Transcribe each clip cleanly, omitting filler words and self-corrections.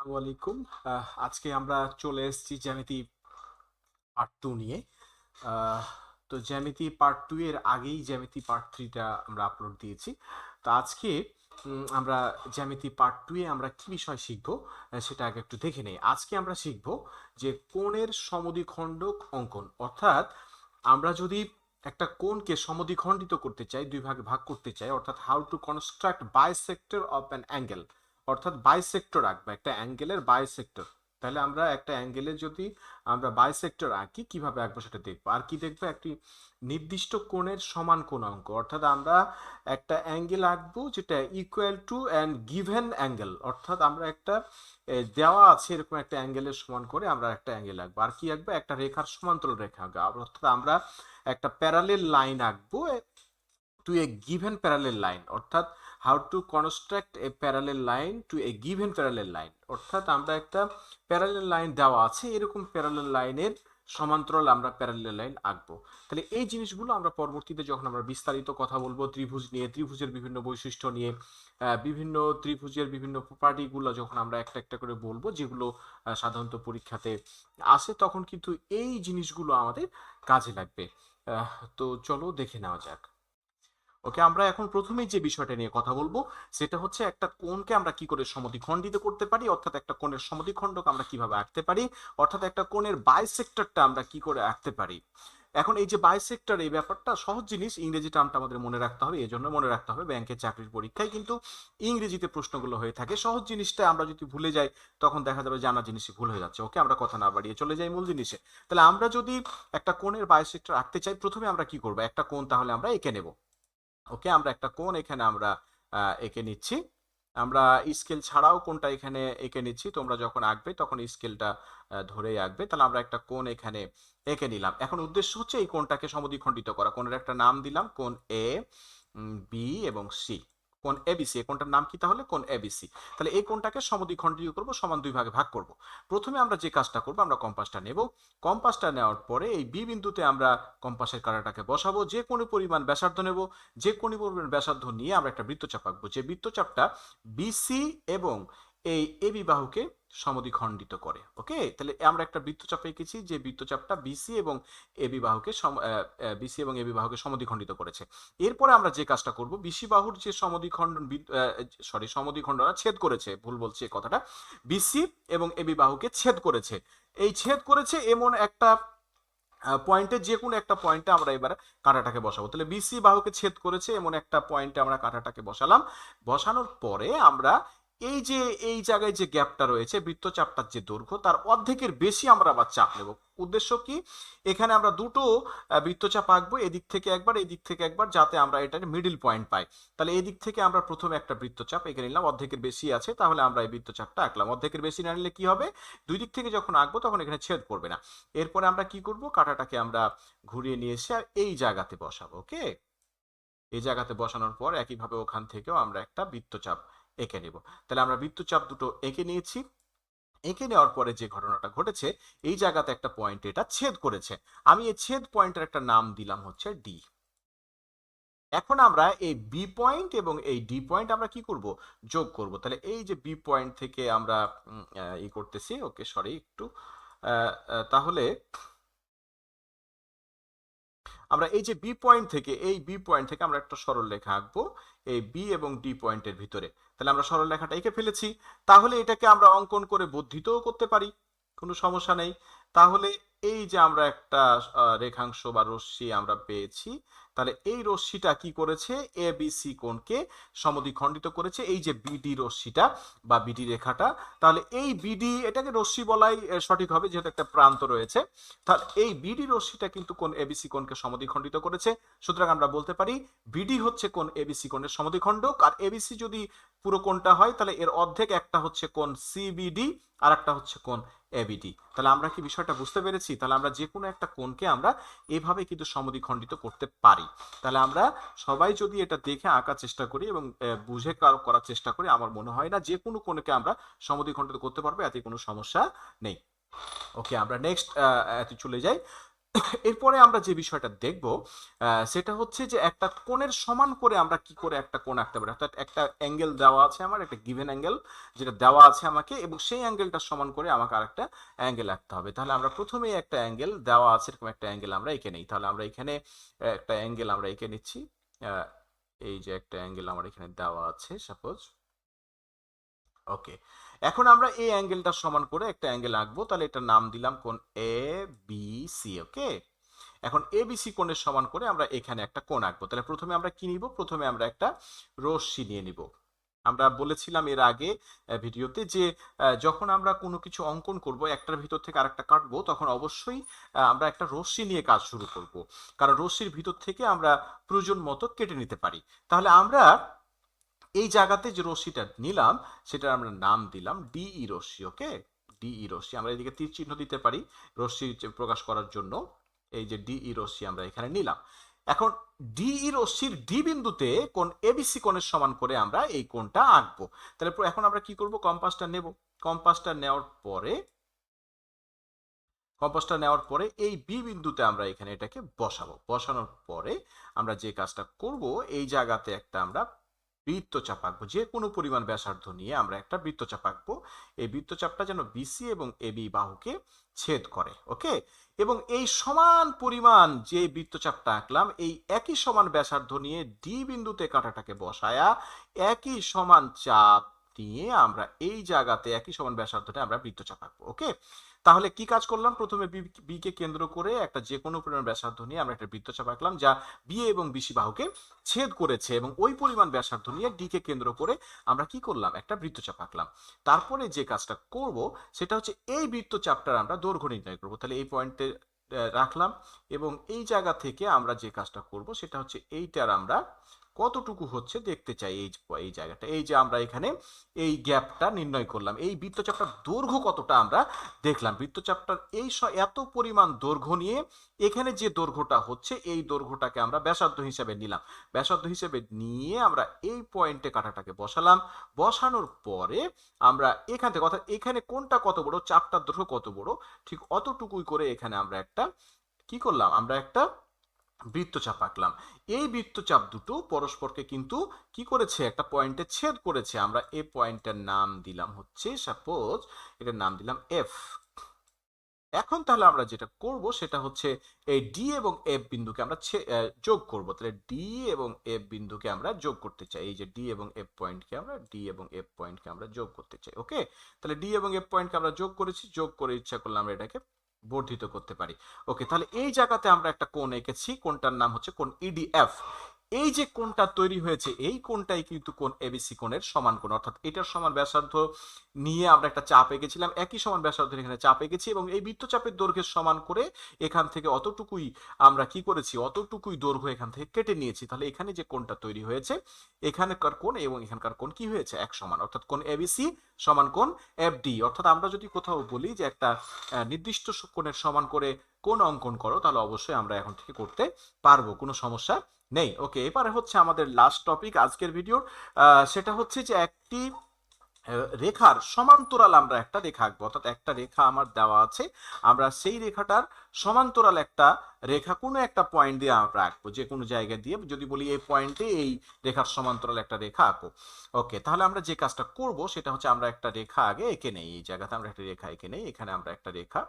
আসসালামু আলাইকুম। আজকে আমরা চলে এসেছি জ্যামিতি পার্ট 2 নিয়ে। আহ, তো জ্যামিতি পার্ট 2 এর আগেই জ্যামিতি পার্ট 3টা আমরা আপলোড দিয়েছি। তো আজকে আমরা জ্যামিতি পার্ট 2 এ আমরা কি বিষয় শিখব সেটা আগে একটু দেখে নেই। আজকে আমরা শিখব যে কোণের সমদ্বিখণ্ডক অঙ্কন, অর্থাৎ আমরা যদি একটা কোণকে সমদ্বিখণ্ডিত করতে চাই, দুই ভাগে ভাগ করতে চাই, অর্থাৎ how to construct bisector of an angle, অর্থাৎ বাইসেক্টর আঁকবো একটা অ্যাঙ্গেলের বাইসেক্টর। তাহলে আমরা একটা অ্যাঙ্গেলের যদি আমরা বাইসেক্টর আঁকি কিভাবে আঁকবো সেটা দেখবো। আর কি দেখবো? একটি নির্দিষ্ট কোণের সমান কোণ অঙ্ক, অর্থাৎ আমরা একটা অ্যাঙ্গেল আঁকবো যেটা equal to and given angle, অর্থাৎ আমরা একটা দেওয়া আছে এরকম একটা অ্যাঙ্গেলের সমান করে আমরা একটা অ্যাঙ্গেল আঁকবো। আর কি আঁকবো? একটা রেখার সমান্তরাল রেখা আঁকবো, অর্থাৎ আমরা একটা প্যারালেল লাইন আঁকবো to a given parallel line, অর্থাৎ how to construct a parallel line to a given parallel line, অর্থাৎ আমরা একটা প্যারালেল লাইন দেওয়া আছে এরকম প্যারালেল লাইনের সমান্তরাল আমরা প্যারালেল লাইন আঁকবো। তাহলে এই জিনিসগুলো আমরা পরবর্তীতে যখন আমরা বিস্তারিত কথা বলবো ত্রিভুজ নিয়ে, ত্রিভুজের বিভিন্ন বৈশিষ্ট্য নিয়ে, বিভিন্ন ত্রিভুজের বিভিন্ন প্রপার্টিগুলো যখন আমরা একটা একটা করে বলবো, যেগুলো সাধারণত পরীক্ষাতে আসে, তখন কিন্তু এই জিনিসগুলো আমাদের কাজে লাগবে। তো চলো দেখে নেওয়া যাক। ওকে, আমরা এখন প্রথমেই যে বিষয়টা নিয়ে কথা বলবো সেটা হচ্ছে একটা কোণকে আমরা কি করে সমদ্বিখণ্ডিত করতে পারি, অর্থাৎ একটা কোণের সমদ্বিখণ্ডক আমরা কিভাবে আঁকতে পারি, অর্থাৎ একটা কোণের বাইসেক্টরটা আমরা কি করে আঁকতে পারি। এখন এই যে বাইসেক্টর, এই ব্যাপারটা সহজ জিনিস, ইংরেজি টার্মটা আমাদের মনে রাখতে হবে, এই জন্য মনে রাখতে হবে ব্যাংকের চাকরির পরীক্ষায় কিন্তু ইংরেজিতে প্রশ্নগুলো হয়ে থাকে। সহজ জিনিসটা আমরা যদি ভুলে যাই তখন দেখা যাবে জানা জিনিসই ভুল হয়ে যাচ্ছে। ওকে, আমরা কথা না বাড়িয়ে চলে যাই মূল জিনিসে। তাহলে আমরা যদি একটা কোণের বাইসেক্টর আঁকতে চাই, প্রথমে আমরা কি করবো? একটা কোণ তাহলে আমরা এঁকে নেব। ওকে, আমরা একটা কোণ এখানে আমরা এঁকে নিচ্ছি। আমরা স্কেল ছাড়াও কোণটা এখানে এঁকে নিচ্ছি, তোমরা যখন আঁকবে তখন স্কেলটা ধরেই আঁকবে। তাহলে আমরা একটা কোণ এখানে এঁকে নিলাম। এখন উদ্দেশ্য হচ্ছে এই কোণটাকে সমদ্বিখণ্ডিত করা। কোণের একটা নাম দিলাম, কোণ এ, বি এবং সি। কোণ এবিসি, এই কোণটার নাম কি তাহলে? কোণ এবিসি। তাহলে এই কোণটাকে সমদ্বিখণ্ডিত করব, সমান দুই ভাগে ভাগ করব। প্রথমে আমরা যে কাজটা করব, আমরা কম্পাসটা নেব। কম্পাসটা নেওয়ার পরে এই বি বিন্দুতে আমরা কম্পাসের কাঁটাটাকে বসাবো। যে কোনো পরিমাণ ব্যাসার্ধ নেব, যে কোনো পরিমাণ ব্যাসার্ধ নিয়ে আমরা একটা বৃত্তচাপ আঁকবো, যে বৃত্তচাপটা বিসি এবং এই এবি বাহুকে সমদ্বিখণ্ডিত করে। ওকে, তাহলে আমরা একটা বৃত্তচাপ এঁকেছি যে বৃত্তচাপটা বিসি এবং এবি বাহুকে বিসি এবং এবি বাহুকে সমদ্বিখণ্ডিত করেছে। এরপরে আমরা যে কাজটা করব, বিসি বাহুর যে সমদ্বিখণ্ডন ছেদ করেছে, ভুল বলছি এই কথাটা, বিসি এবং এবি বাহুকে ছেদ করেছে। এই ছেদ করেছে এমন একটা পয়েন্টে, যে কোনো একটা পয়েন্টে আমরা এবার কাঁটাটাকে বসাবো। তাহলে বিসি বাহুকে ছেদ করেছে এমন একটা পয়েন্টে আমরা কাঁটাটাকে বসালাম। বসানোর পরে আমরা এই যে এই জায়গায় যে গ্যাপটা রয়েছে, বৃত্তচাপটার যে দৈর্ঘ্য তার অর্ধেকের বেশি আমরা আবার চাপ নেব। উদ্দেশ্য কি? এখানে আমরা দুটো বৃত্তচাপ আঁকবো, এদিক থেকে একবার এদিক থেকে একবার, যাতে আমরা এটার মিডিল পয়েন্ট পাই। তাহলে এদিক থেকে আমরা প্রথমে একটা বৃত্তচাপ এঁকে নিলাম, অর্ধেকের বেশি আছে, তাহলে আমরা এই বৃত্তচাপটা আঁকলাম। অর্ধেকের বেশি না নিলে কি হবে? দুই দিক থেকে যখন আঁকবো তখন এখানে ছেদ করবে না। এরপরে আমরা কি করব? কাঁটাটাকে আমরা ঘুরিয়ে নিয়ে এসে আর এই জায়গাতে বসাবো। ওকে, এই জায়গাতে বসানোর পর একইভাবে ওখান থেকেও আমরা একটা বৃত্তচাপ এঁকে নেব। তাহলে আমরা বৃত্তচাপ দুটো এঁকে নিয়েছি। এঁকে নেওয়ার পরে যে ঘটনাটা ঘটেছে, এই জায়গাতে একটা পয়েন্ট এটা ছেদ করেছে। আমি এই ছেদ পয়েন্টের একটা নাম দিলাম হচ্ছে ডি। এখন আমরা এই বি পয়েন্ট এবং এই ডি পয়েন্ট আমরা কি করব? যোগ করব। তাহলে এই যে বি পয়েন্ট থেকে আমরা ই করতেছি, ওকে সরি একটু, তাহলে আমরা এই যে বি পয়েন্ট থেকে, এই বি পয়েন্ট থেকে আমরা একটা সরল রেখা আঁকবো এই বি এবং ডি পয়েন্টের ভিতরে। তাহলে আমরা সরল রেখাটা এঁকে ফেলেছি। তাহলে এটাকে আমরা অঙ্কন করে বর্ধিতও করতে পারি, কোনো সমস্যা নেই। তাহলে এই যে আমরা একটা রেখাংশ বা রশ্মি আমরা পেয়েছি, তাহলে এই রশ্মিটা কি করেছে? এ বি সি কোণকে সমদ্বিখণ্ডিত করেছে, এই যে বিডি রশ্মিটা বা বিডি রেখাটা। তাহলে এই বিডি, এটাকে রশ্মি বলাই সঠিক হবে যেহেতু একটা প্রান্ত রয়েছে। তাহলে এই বিডি রশ্মিটা কিন্তু কোণ এবিসি কোণকে সমদ্বিখণ্ডিত করেছে। সুতরাং আমরা বলতে পারি বিডি হচ্ছে কোণ এবিসি কোণের সমদ্বিখণ্ডক। আর এবিসি যদি পুরো কোণটা হয় তাহলে এর অর্ধেক, একটা হচ্ছে কোণ সিবিডি আর একটা হচ্ছে কোণ এবিডি। তাহলে আমরা কি বিষয়টা বুঝতে পেরেছি? তাহলে আমরা যে কোনো একটা কোণকে আমরা এভাবে কিন্তু সমদ্বিখণ্ডিত করতে পারি। তাহলে আমরা সবাই যদি এটা দেখে আঁকার চেষ্টা করি এবং বুঝে করার চেষ্টা করি, আমার মনে হয় না যে কোনো কোণকে আমরা সমদ্বিখণ্ডিত করতে পারবো, এতে কোনো সমস্যা নেই। ওকে, আমরা নেক্সট চলে যাই। এরপরে আমরা যে বিষয়টা দেখব সেটা হচ্ছে যে একটা কোণের সমান করে আমরা কি করে একটা কোণ আঁকতে পারি, অর্থাৎ একটা অ্যাঙ্গেল দেওয়া আছে আমার, একটা গিভেন অ্যাঙ্গেল যেটা দেওয়া আছে আমাকে, এবং সেই অ্যাঙ্গেলটার সমান করে আমাকে আরেকটা অ্যাঙ্গেল আঁকতে হবে। তাহলে আমরা প্রথমেই একটা অ্যাঙ্গেল দেওয়া আছে, এরকম একটা অ্যাঙ্গেল আমরা এঁকে নিই। তাহলে আমরা এখানে একটা অ্যাঙ্গেল আমরা এঁকে নিচ্ছি। আহ, এই যে একটা অ্যাঙ্গেল আমার এখানে দেওয়া আছে সাপোজ। ওকে, এখন আমরা এই অ্যাঙ্গেলটা সমান করে একটা অ্যাঙ্গেল আঁকবো। তাহলে এটার নাম দিলাম কোণ এ বি সি। ওকে, এখন এবিসি কোণের সমান করে আমরা এখানে একটা কোণ আঁকবো। তাহলে প্রথমে আমরা কি নিব? প্রথমে আমরা একটা রশ্মি নিয়ে নিব। আমরা বলেছিলাম এর আগে ভিডিওতে যে যখন আমরা কোনো কিছু অঙ্কন করব, একটার ভিতর থেকে আরেকটা কাটবো, তখন অবশ্যই আমরা একটা রশ্মি নিয়ে কাজ শুরু করব, কারণ রশ্মির ভিতর থেকে আমরা প্রয়োজন মতো কেটে নিতে পারি। তাহলে আমরা এই জায়গাতে যে রশ্মিটা নিলাম সেটার আমরা নাম দিলাম ডিই রশ্মি। ওকে, ডিই রশ্মি, আমরা এদিকে তীর চিহ্ন দিতে পারি রশ্মি প্রকাশ করার জন্য। এই যে ডিই রশ্মি আমরা এখানে নিলাম। এখন ডিই রশ্মির ডি বিন্দুতে কোণ এবিসি কোণের সমান করে আমরা এই কোণটা আঁকবো। তাহলে এখন আমরা কি করব? কম্পাসটা নেব। কম্পাসটা নেওয়ার পরে এই বি বিন্দুতে আমরা এখানে এটাকে বসাবো। বসানোর পরে আমরা যে কাজটা করব, এই জায়গাতে একটা আমরা বৃত্তচাপ আঁকবো। যে কোনো পরিমাণ ব্যাসার্ধ নিয়ে আমরা একটা বৃত্তচাপ আঁকবো। এই বৃত্তচাপটা যেন বিসি এবং এবি বাহুকে ছেদ করে। ওকে, এবং এই সমান পরিমাণ যে বৃত্তচাপটা আঁকলাম, এই একই সমান ব্যাসার্ধ নিয়ে ডি বিন্দুতে কাঁটাটাকে বসায়া একই সমান চাপ নিয়ে আমরা এই জায়গাতে একই সমান ব্যাসার্ধটা আমরা বৃত্তচাপ আঁকবো। ওকে, তাহলে কি কাজ করলাম? প্রথমে বি কে কেন্দ্র করে একটা যে কোনো পরিমাণ ব্যাসার্ধ নিয়ে আমরা একটা বৃত্তচাপ আঁকলাম যা বি এবং বিসি বাহুকে ছেদ করেছে, এবং ওই পরিমাণ ব্যাসার্ধ নিয়ে ডি কে কেন্দ্র করে আমরা কি করলাম? একটা বৃত্তচাপ আঁকলাম। তারপরে যে কাজটা করব সেটা হচ্ছে এই বৃত্তচাপটার আমরা দৈর্ঘ্য নির্ণয় করব। তাহলে এই পয়েন্টে রাখলাম, এবং এই জায়গা থেকে আমরা যে কাজটা করব সেটা হচ্ছে এইটার আমরা কতটুকু হচ্ছে দেখতে চাই। এই জায়গাটা, এই যে আমরা এখানে এই গ্যাপটা নির্ণয় করলাম, এই বৃত্তচাপটার দৈর্ঘ্য কতটা আমরা দেখলাম। বৃত্তচাপটার এই এত পরিমাণ দৈর্ঘ্য নিয়ে এখানে যে দৈর্ঘ্যটা হচ্ছে এই দৈর্ঘ্যটাকে আমরা ব্যাসার্ধ হিসেবে নিলাম। ব্যাসার্ধ হিসেবে নিয়ে আমরা এই পয়েন্টে কাঁটাটাকে বসালাম। বসানোর পরে আমরা এখান থেকে, অর্থাৎ এখানে কোনটা কত বড়, চাপটার দৈর্ঘ্য কত বড়, ঠিক অতটুকুই করে এখানে আমরা একটা কি করলাম? আমরা একটা বৃত্তচাপ আঁকলাম। এই বৃত্তচাপ দুটো পরস্পরকে কিন্তু কি করেছে? একটা পয়েন্টে ছেদ করেছে। আমরা এই পয়েন্টের নাম দিলাম হচ্ছে সাপোজ, এটার নাম দিলাম এফ। এখন তাহলে আমরা যেটা করব সেটা হচ্ছে এই ডি এবং এফ বিন্দুকে আমরা যোগ করব। তাহলে ডি এবং এফ বিন্দুকে আমরা যোগ করতে চাই। এই যে ডি এবং এফ পয়েন্টকে আমরা যোগ করতে চাই। ওকে, তাহলে ডি এবং এফ পয়েন্টকে আমরা যোগ করেছি, যোগ করে ইচ্ছা করলে আমরা এটাকে বর্ধিত করতে পারি। ওকে, তাহলে এই জায়গাতে আমরা একটা কোণ এঁকেছি, কোণটার নাম হচ্ছে কোণ ইডিএফ। এই যে কোণটা তৈরি হয়েছে এই কোণটাই কিন্তু কোণ এবিসি কোণের সমান কোণ, অর্থাৎ এটার সমান ব্যাসার্ধ নিয়ে আমরা একটা চাপ এঁকেছিলাম, একই সমান ব্যাসার্ধের এখানে চাপ এঁকেছি, এবং এই বৃত্তচাপের দৈর্ঘ্যের সমান করে এখান থেকে অতটুকুই আমরা কি করেছি? অতটুকুই দৈর্ঘ্য এখান থেকে কেটে নিয়েছি। তাহলে এখানে যে কোণটা তৈরি হয়েছে, এখানকার কোণ এবং এখানকার কোণ কি হয়েছে? এক সমান, অর্থাৎ কোণ এবিসি সমান কোণ এফডি। অর্থাৎ আমরা যদি কোথাও বলি যে একটা নির্দিষ্ট কোণের সমান করে কোণ অঙ্কন করো, তাহলে অবশ্যই আমরা এখন থেকে করতে পারবো, কোনো সমস্যা নেই। ওকে, এবারে হচ্ছে আমাদের লাস্ট টপিক আজকের ভিডিওর, সেটা হচ্ছে যে একটি রেখার সমান্তরাল আমরা একটা রেখা আঁকবো। অর্থাৎ একটা রেখা আমার দেওয়া আছে, আমরা সেই রেখাটার সমান্তরাল একটা রেখা কোনো একটা পয়েন্ট দিয়ে আমরা আঁকবো, যে কোনো জায়গা দিয়ে। যদি বলি এই পয়েন্টে এই রেখার সমান্তরাল একটা রেখা আঁকো। ওকে, তাহলে আমরা যে কাজটা করব সেটা হচ্ছে আমরা একটা রেখা আগে এঁকে নেই। এই জায়গাতে আমরা একটা রেখা এঁকে নেই। এখানে আমরা একটা রেখা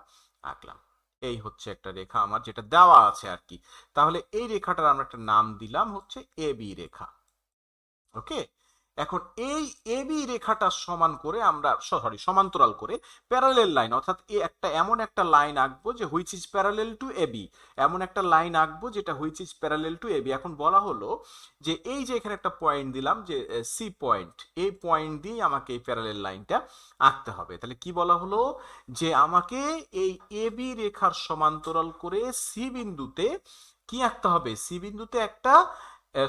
আঁকলাম। এই হচ্ছে একটা রেখা আমার যেটা দেওয়া আছে আর কি। তাহলে এই রেখাটার আমরা একটা নাম দিলাম হচ্ছে এবি রেখা। ওকে, এখন এই এবি রেখাটা সমান করে আমরা সমান্তরাল করে প্যারালেল লাইন, অর্থাৎ এমন একটা লাইন আঁকবো যে which is parallel to AB. এমন একটা লাইন আঁকবো যেটা which is parallel to AB. এখন বলা হলো যে এই যে এখানে একটা পয়েন্ট দিলাম যে সি পয়েন্ট, এই পয়েন্ট দিয়ে আমাকে এই প্যারালেল লাইনটা আঁকতে হবে। তাহলে কি বলা হলো? যে আমাকে এই এবি রেখার সমান্তরাল করে সি বিন্দুতে কি আঁকতে হবে? সি বিন্দুতে একটা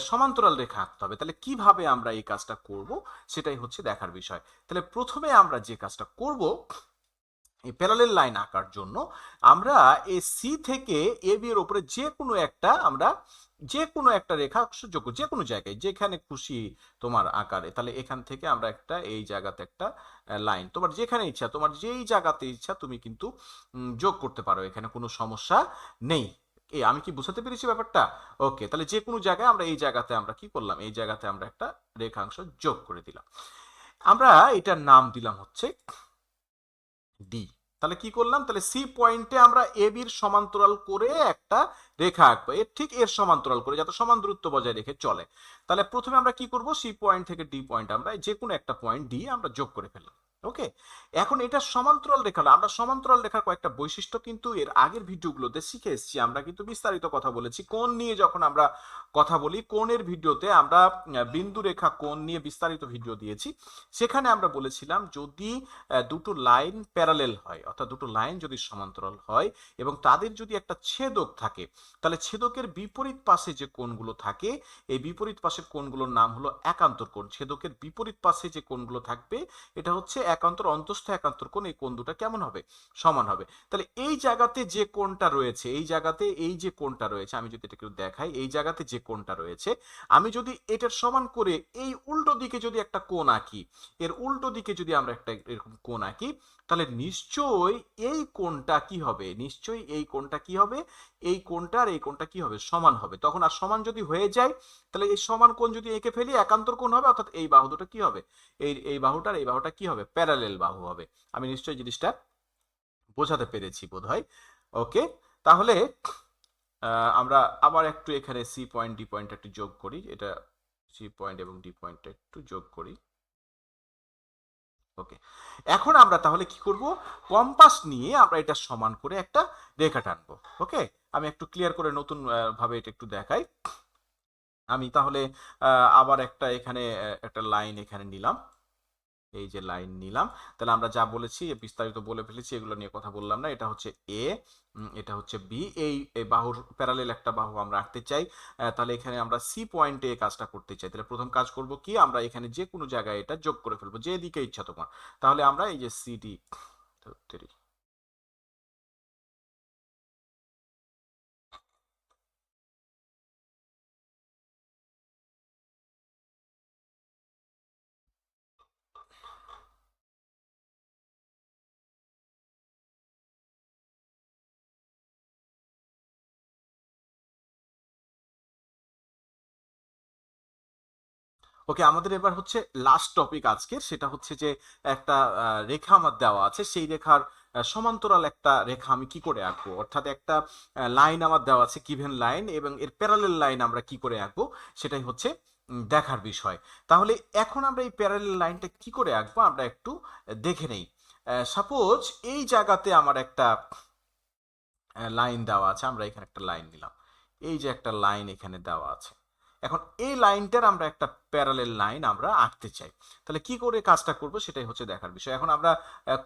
সমান্তরাল রেখা আঁকতে হবে। তাহলে কিভাবে আমরা এই কাজটা করব সেটাই হচ্ছে দেখার বিষয়। তাহলে প্রথমে আমরা যে কাজটা করব এই প্যারালেল লাইন আঁকার জন্য আমরা এই সি থেকে এ বি এর উপরে যে কোনো একটা রেখা যোগ, যে কোনো জায়গায় যেখানে খুশি তোমার আকারে, তাহলে এখান থেকে আমরা একটা এই জায়গাতে একটা লাইন, তোমার যেখানে ইচ্ছা, তোমার যেই জায়গাতে ইচ্ছা তুমি কিন্তু যোগ করতে পারো, এখানে কোনো সমস্যা নেই। আমি কি বুঝাতে পেরেছি ব্যাপারটা? ওকে, তাহলে যে কোনো জায়গায় আমরা এই জায়গাতে আমরা কি করলাম, এই জায়গাতে আমরা একটা রেখাংশ যোগ করে দিলাম। আমরা এটার নাম দিলাম হচ্ছে ডি। তাহলে কি করলাম, তাহলে সি পয়েন্টে আমরা এ বির সমান্তরাল করে একটা রেখা আঁকবো, এর সমান্তরাল করে, যাতে সমান দূরত্ব বজায় রেখে চলে। তাহলে প্রথমে আমরা কি করব, সি পয়েন্ট থেকে ডি পয়েন্ট আমরা যে কোনো একটা পয়েন্ট ডি আমরা যোগ করে ফেললাম। ওকে, এখন এটা সমান্তরাল রেখা হলো। আমরা সমান্তরাল রেখার কয়েকটা বৈশিষ্ট্য কিন্তু এর আগের ভিডিওগুলোতে শিখে এসেছি, আমরা কিন্তু বিস্তারিত কথা বলেছি কোণ নিয়ে। যখন আমরা কথা বলি কোণের ভিডিওতে, আমরা বিন্দু রেখা কোণ নিয়ে বিস্তারিত ভিডিও দিয়েছি। সেখানে আমরা বলেছিলাম যদি দুটো লাইন প্যারালেল হয়, অর্থাৎ দুটো লাইন যদি সমান্তরাল হয় এবং তাদের যদি একটা ছেদক থাকে, তাহলে ছেদকের বিপরীত পাশে যে কোণগুলো থাকে, এই বিপরীত পাশের কোণগুলোর নাম হলো একান্তর কোণ। ছেদকের বিপরীত পাশে যে কোণগুলো থাকবে এটা হচ্ছে একান্তর, অন্তস্থ একান্তর কোণ। এই কোণ দুটো কেমন হবে, সমান হবে। তাহলে এই জায়গাতে যে কোণটা রয়েছে, এই জায়গাতে এই যে কোণটা রয়েছে, আমি যদি এটা একটু দেখাই, এই জায়গাতে যে কোণটা রয়েছে, আমি যদি এটার সমান করে এই উল্টো দিকে যদি একটা কোণ আঁকি, এর উল্টো দিকে যদি আমরা একটা এরকম কোণ আঁকি, তাহলে নিশ্চয়ই এই কোণটা কি হবে, নিশ্চয়ই এই কোণটা কি হবে, এই কোণটা আর এই কোণটা কি হবে, সমান হবে। তখন আর সমান যদি হয়ে যায়, তাহলে এই সমান কোণ যদি এঁকে ফেলি একান্তর কোণ হবে, অর্থাৎ এই বাহু দুটো কি হবে, এই বাহুটার এই বাহুটা কি হবে, প্যারালেল বাহু হবে। আমি নিশ্চয়ই জিনিসটা বোঝাতে পেরেছি বোধহয়। ওকে, তাহলে আমরা আবার একটু এখানে সি পয়েন্ট ডি পয়েন্ট একটু যোগ করি, এটা সি পয়েন্ট এবং ডি পয়েন্টটা একটু যোগ করি। ওকে, এখন আমরা তাহলে কি করব, কম্পাস নিয়ে আমরা এটা সমান করে একটা রেখা টানবো। ওকে, আমি একটু ক্লিয়ার করে নতুন ভাবে এটা একটু দেখাই। আমি তাহলে আবার একটা এখানে একটা লাইন এখানে নিলাম, এই যে লাইন নিলাম। তাহলে আমরা যা বলেছি বিস্তারিত বলে ফেলেছি, এগুলো নিয়ে কথা বললাম না। এটা হচ্ছে এ, এটা হচ্ছে বি, এই বাহুর প্যারালেল একটা বাহু আমরা আঁকতে চাই। তাহলে এখানে আমরা সি পয়েন্টে এই কাজটা করতে চাই। তাহলে প্রথম কাজ করব কি, আমরা এখানে যে কোনো জায়গায় এটা যোগ করে ফেলবো, যে দিকে ইচ্ছা তোমার। তাহলে আমরা এই যে সিডি, ওকে, আমাদের এবার হচ্ছে লাস্ট টপিক আজকের, সেটা হচ্ছে যে একটা রেখা আমার দেওয়া আছে, সেই রেখার সমান্তরাল একটা রেখা আমি কি করে আঁকবো, অর্থাৎ একটা লাইন আমার দেওয়া আছে, গিভেন লাইন, এবং এর প্যারালেল লাইন আমরা কি করে আঁকবো সেটাই হচ্ছে দেখার বিষয়। তাহলে এখন আমরা এই প্যারালেল লাইনটা কি করে আঁকবো আমরা একটু দেখে নেই। সাপোজ এই জায়গাতে আমার একটা লাইন দেওয়া আছে, আমরা এখানে একটা লাইন নিলাম, এই যে একটা লাইন এখানে দেওয়া আছে। এখন এই লাইনটার আমরা একটা প্যারালেল লাইন আমরা আঁকতে চাই। তাহলে কি করে কাজটা করব সেটাই হচ্ছে দেখার বিষয়। এখন আমরা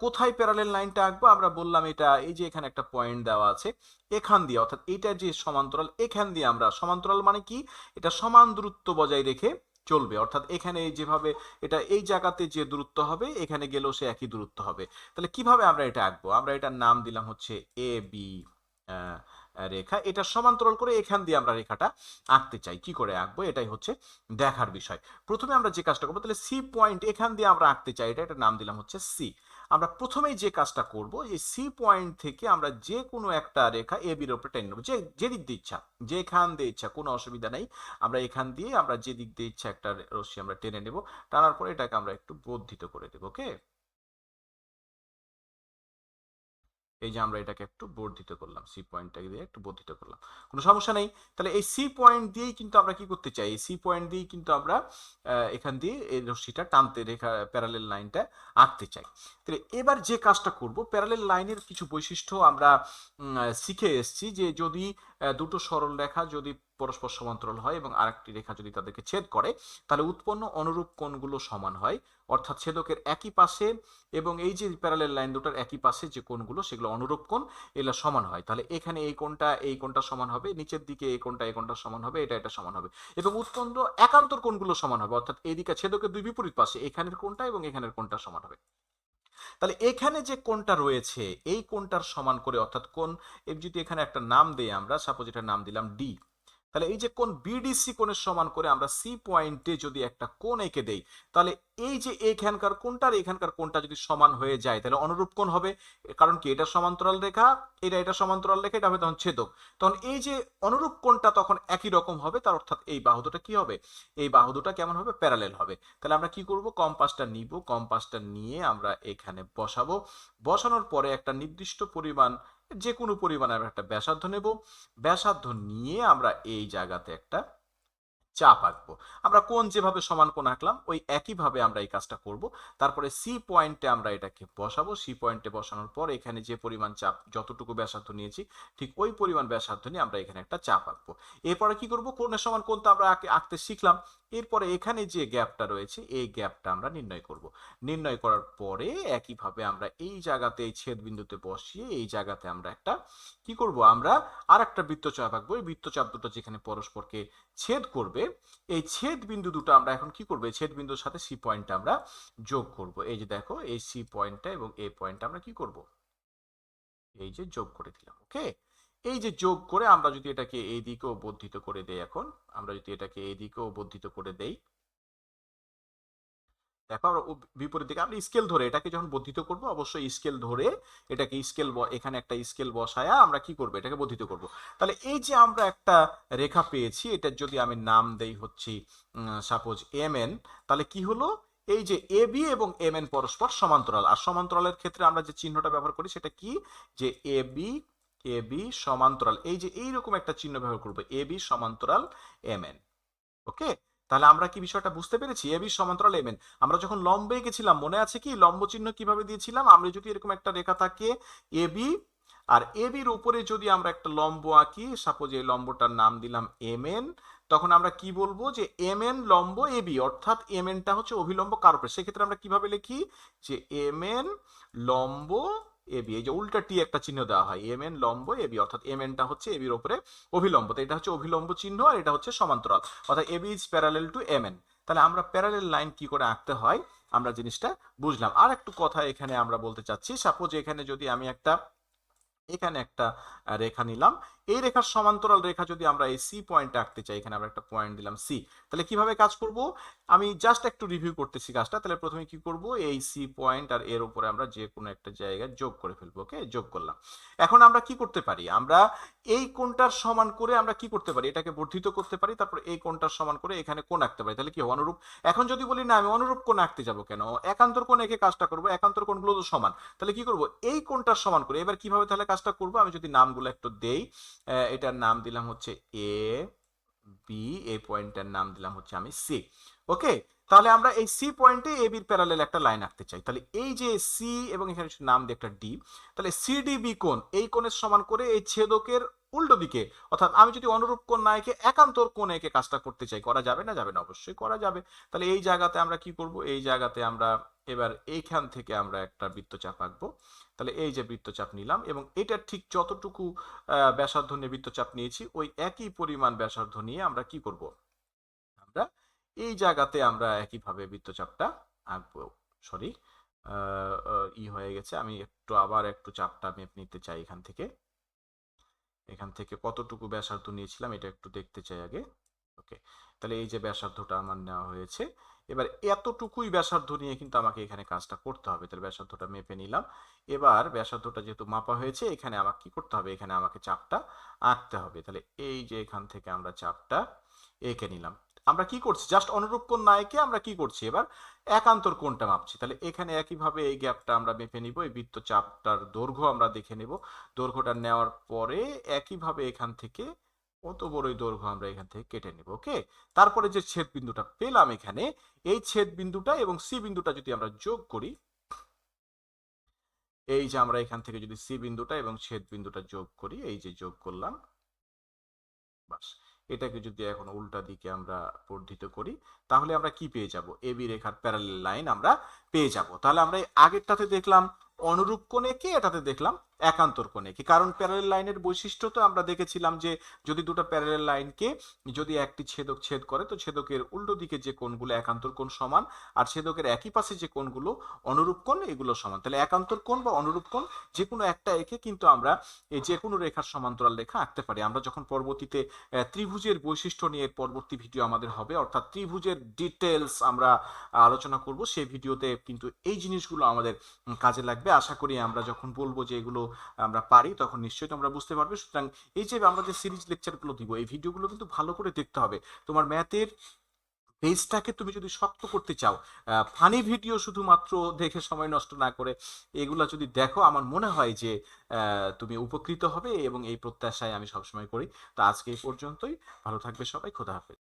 কোথায় প্যারালেল লাইনটা আঁকবো, আমরা বললাম এটা এই যে এখানে একটা পয়েন্ট দেওয়া আছে, এখান দিয়ে, অর্থাৎ এইটার যে সমান্তরাল, এখান দিয়ে আমরা, সমান্তরাল মানে কি, এটা সমান দূরত্ব বজায় রেখে চলবে, অর্থাৎ এখানে যেভাবে এটা এই জায়গাতে যে দূরত্ব হবে এখানে গেলেও সে একই দূরত্ব হবে। তাহলে কিভাবে আমরা এটা আঁকবো, আমরা এটার নাম দিলাম হচ্ছে এ বি রেখা। এটা সমান্তরাল করে এখান দিয়ে আমরা রেখাটা আঁকতে চাই, কি করে আঁকবো এটাই হচ্ছে দেখার বিষয়। প্রথমে আমরা যে কাজটা করবো, তাহলে সি পয়েন্ট এখান দিয়ে আমরা আঁকতে চাই, এটার নাম দিলাম হচ্ছে সি। আমরা প্রথমেই যে কাজটা করব, এই সি পয়েন্ট থেকে আমরা যে কোনো একটা রেখা এ বির উপরে টেনে নেবো, যে দিক দিয়ে ইচ্ছা, যেখান দিয়ে ইচ্ছা, কোনো অসুবিধা নেই। আমরা এখান দিয়ে আমরা যে দিক দিয়ে ইচ্ছা একটা রশ্মি আমরা টেনে নেব, টানার পরে এটাকে আমরা একটু বর্ধিত করে দেবো। ওকে, এই যে আমরা এটাকে একটু বর্ধিত করলাম, সি পয়েন্টটাকে দিয়ে একটু বর্ধিত করলাম, কোনো সমস্যা নেই। তাহলে এই সি পয়েন্ট দিয়েই কিন্তু আমরা কি করতে চাই, এই সি পয়েন্ট দিয়েই কিন্তু আমরা এখান দিয়ে এই রশ্মিটা টানতে, রেখা প্যারালেল লাইনটা আঁকতে চাই। তাহলে এবার যে কাজটা করব, প্যারালেল লাইনের কিছু বৈশিষ্ট্য আমরা শিখে এসেছি, যে যদি দুটো সরল রেখা যদি পরস্পর সমান্তরাল হয় এবং আরেকটি রেখা যদি তাদেরকে ছেদ করে, তাহলে উৎপন্ন অনুরূপ কোণগুলো সমান হয়, অর্থাৎ ছেদকের একই পাশে এবং এই যে প্যারালেল লাইন দুটার একই পাশে যে কোণগুলো সেগুলো অনুরূপ কোণ, এগুলো সমান হয়। তাহলে এখানে এই কোণটা সমান হবে, নিচের দিকে এই কোণটা সমান হবে, এটা সমান হবে, এবং উৎপন্ন একান্তর কোণগুলো সমান হবে, অর্থাৎ এইদিকে ছেদকের দুই বিপরীত পাশে এখানের কোণটা এবং এখানের কোণটা সমান হবে। তাহলে এখানে যে কোণটা রয়েছে এই কোণটার সমান করে, অর্থাৎ কোণ এর যদি এখানে একটা নাম দেই আমরা, সাপোজ এটা নাম দিলাম ডি, তাহলে এই যে কোণ বিডিসি কোণের সমান করে আমরা সি পয়েন্টে যদি একটা কোণ এঁকে দেই, তাহলে এই যে এখানকার কোণটার এখানকার কোণটা যদি সমান হয়ে যায় তাহলে অনুরূপ কোণ হবে। কারণ কি, এটা সমান্তরাল রেখা, এটা সমান্তরাল রেখা, এটা হবে তখন ছেদক, তখন এই যে অনুরূপ কোণটা তখন একই রকম হবে, তার অর্থাৎ এই বাহু দুটো কি হবে, এই বাহু দুটো কেমন হবে, প্যারালেল হবে। তাহলে আমরা কি করব, কম্পাসটা নিব, কম্পাসটা নিয়ে আমরা এখানে বসাবো, বসানোর পরে একটা নির্দিষ্ট পরিমাণ, যে কোনো পরিমাণে আমরা একটা ব্যাসার্ধ নেব, ব্যাসার্ধ নিয়ে আমরা এই জায়গাতে একটা চাপ আঁকবো। আমরা কোণ যেভাবে সমান কোণ আঁকলাম ওই একইভাবে আমরা এই কাজটা করব। তারপরে সি পয়েন্টে আমরা এটাকে বসাবো, সি পয়েন্টে বসানোর পর এখানে যে পরিমাণ চাপ, যতটুকু ব্যাসার্ধ নিয়েছি ঠিক ওই পরিমাণ ব্যাসার্ধ নিয়ে আমরা এখানে একটা চাপ আঁকবো। এরপরে কি করব, কোণের সমান কোণ তো আমরা আঁকতে শিখলাম, এরপরে এখানে যে গ্যাপটা রয়েছে এই গ্যাপটা আমরা নির্ণয় করব। নির্ণয় করার পরে একইভাবে আমরা এই জায়গাতে এই ছেদ বিন্দুতে বসিয়ে এই জায়গাতে আমরা একটা কি করব, আমরা আর একটা বৃত্তচাপ আঁকবো। এই বৃত্তচাপ দুটো যেখানে পরস্পরকে ছেদ করবে, এই ছেদ বিন্দু দুটো আমরা এখন কি করব, এই ছেদ বিন্দুর সাথে সি পয়েন্টটা আমরা যোগ করব। এই যে দেখো, এই সি পয়েন্টটা এবং এই পয়েন্টটা আমরা কি করব, এই যে যোগ করে দিলাম। ওকে, এই যে যোগ করে আমরা যদি এটাকে এই দিকেও বর্ধিত করে দেই, এখন আমরা যদি এটাকে এই দিকেও বর্ধিত করে দেই, দেখো আমরা বিপরীত দিকে আমরা স্কেল ধরে এটাকে যখন বর্ধিত করব, অবশ্যই স্কেল ধরে এটাকে এখানে একটা স্কেল বসায়া আমরা কি করব, এটাকে বর্ধিত করব। তাহলে এই যে আমরা একটা রেখা পেয়েছি, এটার যদি আমি নাম দেই হচ্ছে সাপোজ এম এন, তাহলে কি হলো, এই যে এ বি এবং এম এন পরস্পর সমান্তরাল। আর সমান্তরালের ক্ষেত্রে আমরা যে চিহ্নটা ব্যবহার করি সেটা কি, যে এ বি সমান্তরাল, এই যে এইরকম একটা চিহ্ন ব্যবহার করবো, এ বি সমান্তরাল এম এন। ওকে, তাহলে আমরা কি বিষয়টা বুঝতে পেরেছি, এবি সমান্তরাল এমএন। আমরা যখন লম্ব এঁকেছিলাম মনে আছে কি, লম্ব চিহ্ন কিভাবে দিয়েছিলাম, আমরা যদি এরকম একটা রেখা থাকে এবি, আর এবির উপরে যদি আমরা একটা লম্ব আঁকি, সাপোজ এই লম্বটার নাম দিলাম এমএন, তখন আমরা কি বলবো, যে এমএন লম্ব এবি, অর্থাৎ এমএনটা হচ্ছে অভিলম্ব কার উপরে। সেক্ষেত্রে আমরা কিভাবে লিখি, যে এমএন লম্ব এবি, এই যে উল্টা টি একটা চিহ্ন দেওয়া হয়, এমএন লম্ব এবি, অর্থাৎ এমএনটা হচ্ছে এবির উপরে অভিলম্ব, তো এটা হচ্ছে অভিলম্ব চিহ্ন আর এটা হচ্ছে সমান্তরাল, অর্থাৎ AB is parallel to MN. তাহলে আমরা প্যারালেল লাইন কি করে আঁকতে হয় আমরা জিনিসটা বুঝলাম। আর একটু কথা এখানে আমরা বলতে চাচ্ছি, সাপোজ এখানে যদি আমি এখানে একটা রেখা নিলাম, এই রেখার সমান্তরাল রেখা যদি আমরা এই সি পয়েন্ট আঁকতে চাই, এখানে আমরা একটা পয়েন্ট দিলাম সি, তাহলে কিভাবে কাজ করব, আমি জাস্ট একটু রিভিউ করতেছি কাজটা। তাহলে প্রথমে কি করব, এই সি পয়েন্ট আর এর উপরে আমরা যে কোনো একটা জায়গায় যোগ করে ফেলবো। ওকে, যোগ করলাম। এখন আমরা কি করতে পারি, আমরা এই কোণটার সমান করে আমরা কি করতে পারি, এটাকে বর্ধিত করতে পারি, তারপর এই কোণটার সমান করে এখানে কোণ আঁকতে পারি। তাহলে কি হবে, অনুরূপ। এখন যদি বলি না আমি অনুরূপ কোণ আঁকতে যাব কেন, একান্তর কোণ এঁকে কাজটা করবো, একান্তর কোণগুলো তো সমান, তাহলে কি করব, এই কোণটার সমান করে। এবার কিভাবে তাহলে কাজটা করব, আমি যদি নামগুলো একটু দেই, এটার নাম দিলাম হচ্ছে এ বি, এই পয়েন্টের নাম দিলাম হচ্ছে আমি সি। ওকে, তাহলে আমরা এই সি পয়েন্টে এ বির প্যারালেল একটা লাইন আঁকতে চাই, তাহলে এই যে সি এবং এখানে নাম দিয়ে একটা ডি, তাহলে সিডিবি কোণ, এই কোণের সমান করে এই ছেদকের উল্টো দিকে, অর্থাৎ আমি যদি অনুরূপ কোণ না এঁকে একান্তর কোণ এঁকে কাজটা করতে চাই, করা যাবে না, যাবে না, অবশ্যই করা যাবে। তাহলে এই জায়গাতে আমরা কি করব, এই জায়গাতে আমরা এবার এইখান থেকে আমরা একটা বৃত্তচাপ আঁকবো। তাহলে এই যে বৃত্তচাপ নিলাম এবং এটা ঠিক যতটুকু ব্যাসার্ধ নিয়ে বৃত্তচাপ নিয়েছি ওই একই পরিমাণ ব্যাসার্ধ নিয়ে আমরা কি করব, আমরা এই জায়গাতে আমরা একইভাবে বৃত্তচাপটা আঁকবো। সরি, হয়ে গেছে, আমি আবার একটু চাপটা মেপে নিতে চাই এখান থেকে কতটুকু ব্যাসার্ধ নিয়েছিলাম এটা একটু দেখতে চাই আগে। ওকে, তাহলে এই যে ব্যাসার্ধটা আমার নেওয়া হয়েছে, এবার এতটুকুই ব্যাসার্ধ নিয়ে কিন্তু আমাকে এখানে কাজটা করতে হবে। তাহলে ব্যাসার্ধটা মেপে নিলাম, এবার ব্যাসার্ধটা যেহেতু মাপা হয়েছে এখানে আমাকে কি করতে হবে, এখানে আমাকে চাপটা আঁকতে হবে। তাহলে এই যে এখান থেকে আমরা চাপটা এঁকে নিলাম। আমরা কি করছি, জাস্ট অনুরূপ কোণ না এঁকে আমরা কি করছি, এবার একান্তর কোণটা মাপছি। তাহলে এখানে একইভাবে এই গ্যাপটা আমরা মেপে নিব, এই বৃত্তচাপটার দৈর্ঘ্য আমরা দেখে নেব, দৈর্ঘ্যটা নেওয়ার পরে একইভাবে এখান থেকে কত বড়ই দৈর্ঘ্য আমরা এখান থেকে কেটে নেব। ওকে, তারপরে যে ছেদ বিন্দুটা পেলাম এখানে, এই ছেদ বিন্দুটা এবং সি বিন্দুটা যদি আমরা যোগ করি, এই যে আমরা এখান থেকে যদি সি বিন্দুটা এবং ছেদ বিন্দুটা যোগ করি, এই যে যোগ করলাম, বাস, এটাকে যদি এখন উল্টা দিকে আমরা বর্ধিত করি তাহলে আমরা কি পেয়ে যাব, এবি রেখার প্যারালাল লাইন আমরা পেয়ে যাব। তাহলে আমরা আগেরটাতে দেখলাম অনুরূপ কোণ এঁকে, এটাতে দেখলাম একান্তর কোণ এঁকে। কারণ প্যারালাল লাইনের বৈশিষ্ট্য তো আমরা দেখেছিলাম যে যদি দুটো প্যারালাল লাইনকে যদি একটি ছেদক ছেদ করে তো ছেদকের উল্টো দিকে যে কোণগুলো একান্তর কোণ সমান, আর ছেদকের একই পাশে যে কোণগুলো অনুরূপ কোণ এগুলো সমান। তাহলে একান্তর কোণ বা অনুরূপ কোণ যে কোনো একটা এঁকে কিন্তু আমরা এই যে কোনো রেখার সমান্তরাল রেখা আঁকতে পারি। আমরা যখন পরবর্তীতে ত্রিভুজের বৈশিষ্ট্য নিয়ে পরবর্তী ভিডিও আমাদের হবে, অর্থাৎ ত্রিভুজের ডিটেলস আমরা আলোচনা করব, সেই ভিডিওতে কিন্তু এই জিনিসগুলো আমাদের কাজে লাগবে। আশা করি আমরা যখন বলবো যে এগুলো আমরা পারি তখন নিশ্চয়ই তোমরা বুঝতে পারবে। সুতরাং এই যে আমরা যে সিরিজ লেকচারগুলো দিব এই ভিডিওগুলো কিন্তু ভালো করে দেখতে হবে। তোমার ম্যাথের বেসটাকে তুমি যদি শক্ত করতে চাও, ফানি ভিডিও শুধুমাত্র দেখে সময় নষ্ট না করে এগুলা যদি দেখো, আমার মনে হয় যে তুমি উপকৃত হবে, এবং এই প্রত্যাশায় আমি সবসময় করি। তো আজকে এই পর্যন্তই। ভালো থাকবে সবাই। খোদা হাফেজ।